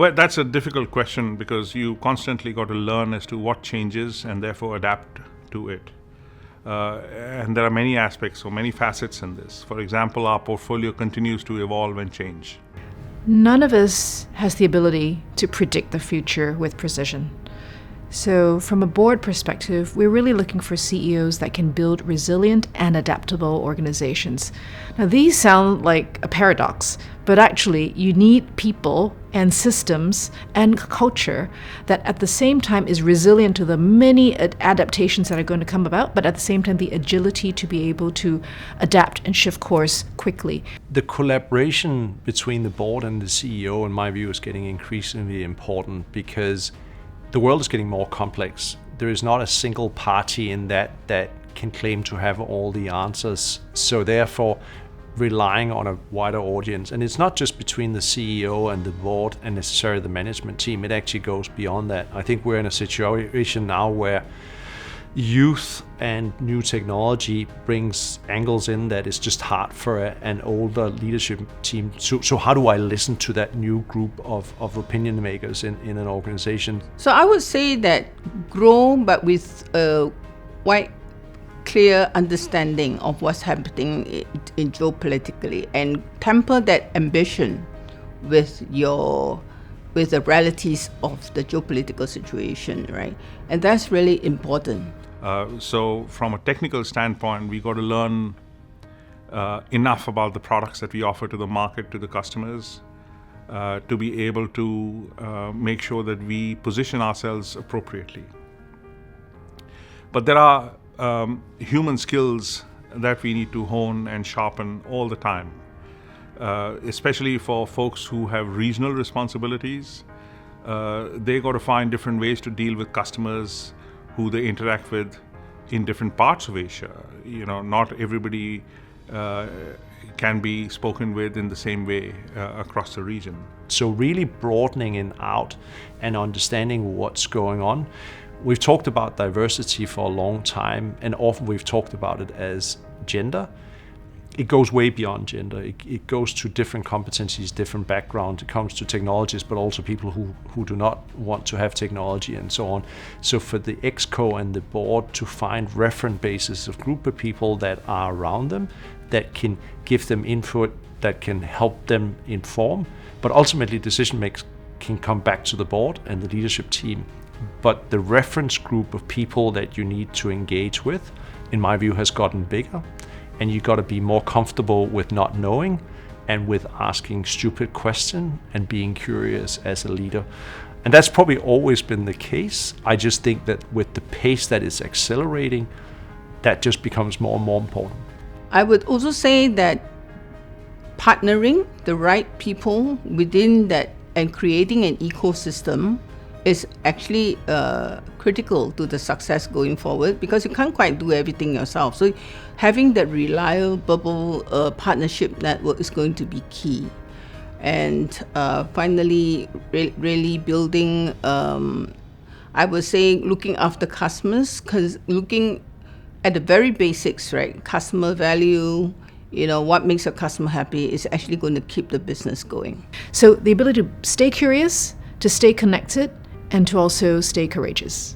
Well, that's a difficult question because you constantly got to learn as to what changes and therefore adapt to it. And there are many aspects or many facets in this. For example, our portfolio continues to evolve and change. None of us has the ability to predict the future with precision. So from a board perspective, we're really looking for CEOs that can build resilient and adaptable organizations. Now, these sound like a paradox, but actually you need people and systems and culture that at the same time is resilient to the many adaptations that are going to come about, but at the same time the agility to be able to adapt and shift course quickly. The collaboration between the board and the CEO, in my view, is getting increasingly important because the world is getting more complex. There is not a single party in that can claim to have all the answers. So therefore, relying on a wider audience. And it's not just between the CEO and the board and necessarily the management team. It actually goes beyond that. I think we're in a situation now where youth and new technology brings angles in that is just hard for an older leadership team. So how do I listen to that new group of opinion makers in an organization? So I would say that grow, but with a wide, clear understanding of what's happening in geopolitically, and temper that ambition with the realities of the geopolitical situation, right? And that's really important. So from a technical standpoint, we got to learn enough about the products that we offer to the market, to the customers, to be able to make sure that we position ourselves appropriately. But there are human skills that we need to hone and sharpen all the time, especially for folks who have regional responsibilities. They got to find different ways to deal with customers who they interact with in different parts of Asia. You know, not everybody can be spoken with in the same way across the region. So really broadening it out and understanding what's going on. We've talked about diversity for a long time, and often we've talked about it as gender. It goes way beyond gender. It goes to different competencies, different backgrounds. It comes to technologists, but also people who do not want to have technology and so on. So for the ExCo and the board to find reference bases of group of people that are around them, that can give them input, that can help them inform, but ultimately decision makers can come back to the board and the leadership team. But the reference group of people that you need to engage with, in my view, has gotten bigger. And you got to be more comfortable with not knowing and with asking stupid questions and being curious as a leader. And that's probably always been the case. I just think that with the pace that is accelerating, that just becomes more and more important. I would also say that partnering the right people within that and creating an ecosystem is actually critical to the success going forward, because you can't quite do everything yourself. So having that reliable partnership network is going to be key. And finally, really building, I would say, looking after customers, because looking at the very basics, right? Customer value, you know, what makes a customer happy is actually going to keep the business going. So the ability to stay curious, to stay connected, and to also stay courageous.